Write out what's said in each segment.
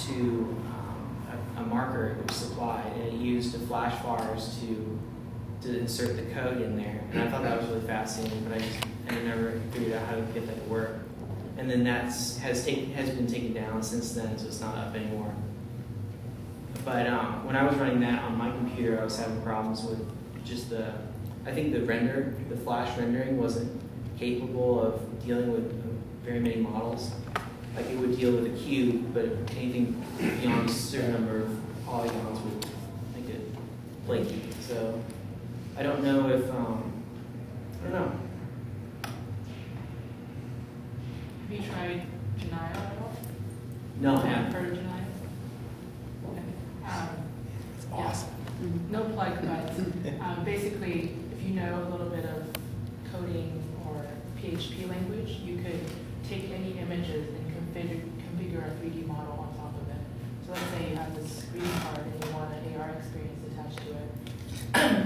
to a marker that was supplied, and it used the flash files to insert the code in there. And I thought that was really fascinating, but I never figured out how to get that to work. And then that has been taken down since then, so it's not up anymore. But when I was running that on my computer, I was having problems with just I think the flash rendering wasn't capable of dealing with very many models. Like it would deal with a cube, but anything beyond a certain number of polygons would make it flaky. So I don't know if, I don't know. Have you tried Genio at all? No, I haven't. Heard of Genio? It's awesome. No plug, but basically, if you know a little bit of coding or PHP language, you could take any images and configure a 3D model on top of it. So let's say you have this greeting card and you want an AR experience attached to it.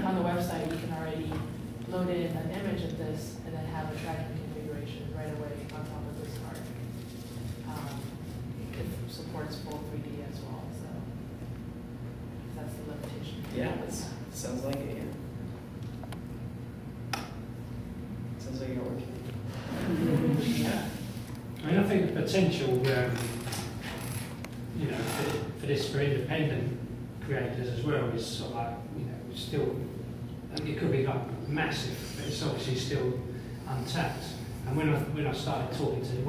On the website, you can already load in an image of this and then have a tracking configuration right away on top of this card. It supports full 3D as well, so that's the limitation. Yeah, that sounds like it, yeah. Sounds like it works. Yeah. I mean, I think the potential, you know, for this for independent creators as well is sort of like, you know, still, it could be like massive, but it's obviously still untapped. And when I started talking to them,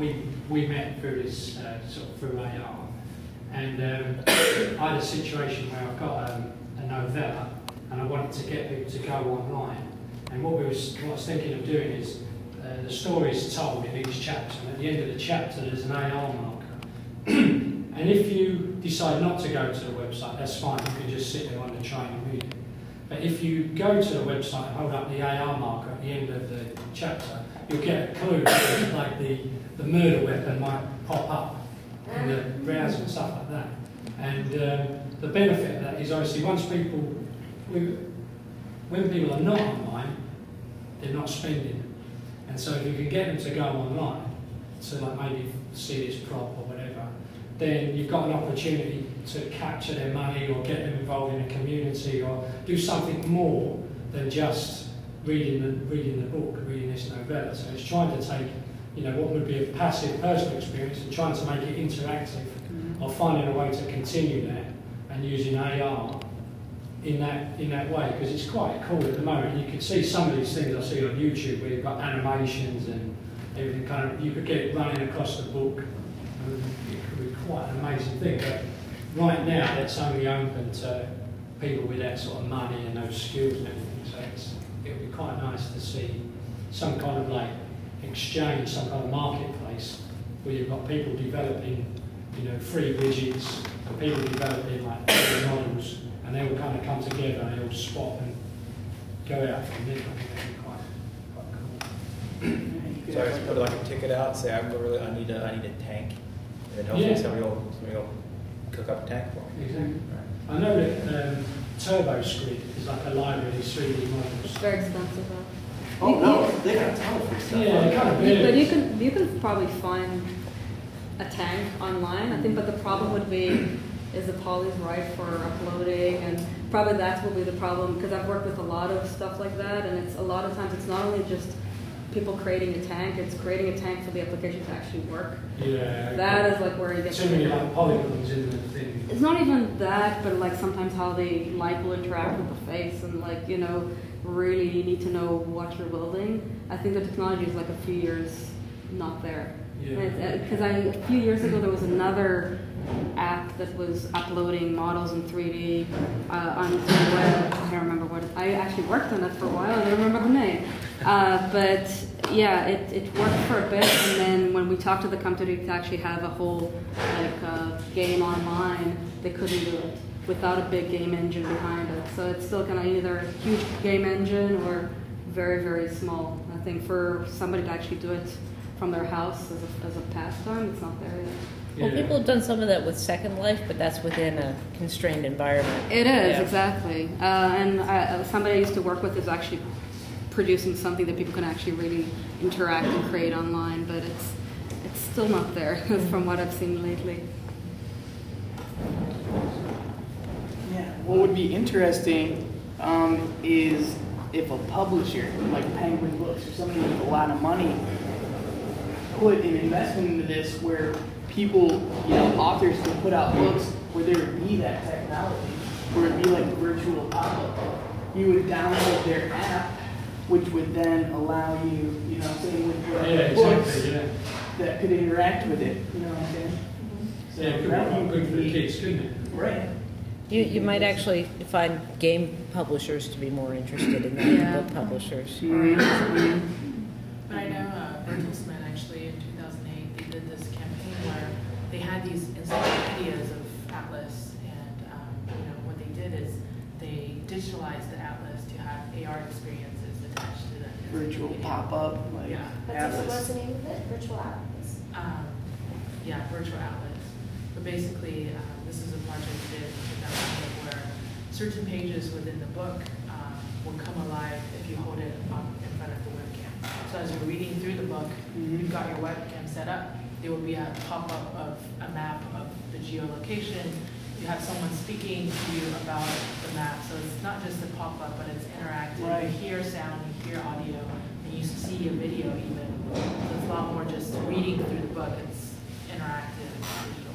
we met through this sort of through AR, and I had a situation where I've got a novella, and I wanted to get people to go online. And what I was thinking of doing is the story is told in each chapter, and at the end of the chapter there's an AR marker. And if you decide not to go to the website, that's fine, you can just sit there on the train and read it. But if you go to the website and hold up the AR marker at the end of the chapter, you'll get a clue that like the murder weapon might pop up in the browser and stuff like that. And the benefit of that is obviously when people are not online, they're not spending. And so if you can get them to go online, to like maybe see this prop or whatever, then you've got an opportunity to capture their money or get them involved in a community or do something more than just reading the book, reading this novella. So it's trying to take, you know, what would be a passive personal experience and trying to make it interactive, or finding a way to continue that and using AR in that way, because it's quite cool at the moment. You can see some of these things I see on YouTube where you've got animations and everything kind of, you could get it running across the book. It could be quite an amazing thing, but right now that's only open to people with that sort of money and those skills and everything. So it would be quite nice to see some kind of like exchange, some kind of marketplace where you've got people developing, you know, free widgets and people developing like models, and they all kind of come together and they all spot and go out from there. I think that'd be quite cool. So I just put like a ticket out, say I need a tank, and then hopefully somebody will cook up a tank for me. Exactly. Right. I know that TurboSquid is like a library of these 3D models. It's very expensive though. Oh no, they got a ton of free stuff. Yeah, it kind of varies. But you can probably find a tank online, I think, but the problem would be, is the polys right for uploading, and probably that will be the problem, because I've worked with a lot of stuff like that, and it's a lot of times it's not only just people creating a tank, it's creating a tank for the application to actually work. Yeah. That is like where you get too many like polygons in the thing. It's not even that, but like sometimes how the light will interact with the face, and like, you know, really you need to know what you're building. I think the technology is like a few years not there. Yeah. Because a few years ago there was another app that was uploading models in 3D on the web. I don't remember what I actually worked on that for a while. I don't remember the name. But yeah, it worked for a bit, and then when we talked to the company to actually have a whole like game online, they couldn't do it without a big game engine behind it. So it's still kind of either a huge game engine or very, very small. I think for somebody to actually do it from their house as a pastime, it's not there yet. Well, people have done some of that with Second Life, but that's within a constrained environment. It is, exactly. And somebody I used to work with is actually producing something that people can actually really interact and create online, but it's still not there from what I've seen lately. what would be interesting is if a publisher like Penguin Books or somebody with a lot of money put an investment into this, where people, authors could put out books where there would be that technology, where it'd be like a virtual pop-up. You would download their app, which would then allow you, say with books that could interact with it. You know what I'm saying? So Yeah, it could be good for the kids, couldn't it? Right. You might actually find game publishers to be more interested in that than Yeah. book publishers. But I know Bertelsmann actually in 2008, they did this campaign where they had these encyclopedias of Atlas, and what they did is they digitalized the Atlas to have AR experiences attached to them. Virtual pop-up, like Yeah. Atlas. What's the name of it? Virtual Atlas. Virtual Atlas. But basically, this is a project we did with that where certain pages within the book will come alive if you hold it up in front of the webcam. So as you're reading through the book, you've got your webcam set up, there will be a pop-up of a map of the geolocation. You have someone speaking to you about the map, so it's not just a pop-up, but it's interactive. Right. You hear sound, you hear audio, and you see a video even. So it's a lot more just reading through the book, it's interactive, digital.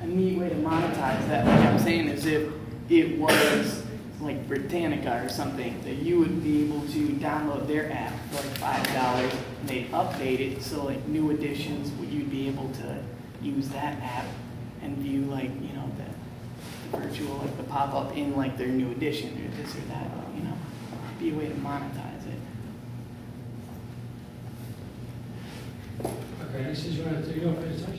A neat way to monetize that, like I'm saying, is if it was like Britannica or something, that you would be able to download their app for like $5, and they'd update it, so like new editions, you'd be able to use that app and view like, the virtual, like the pop-up in like their new edition or this or that, be a way to monetize it. Okay, this is you want to do your presentation.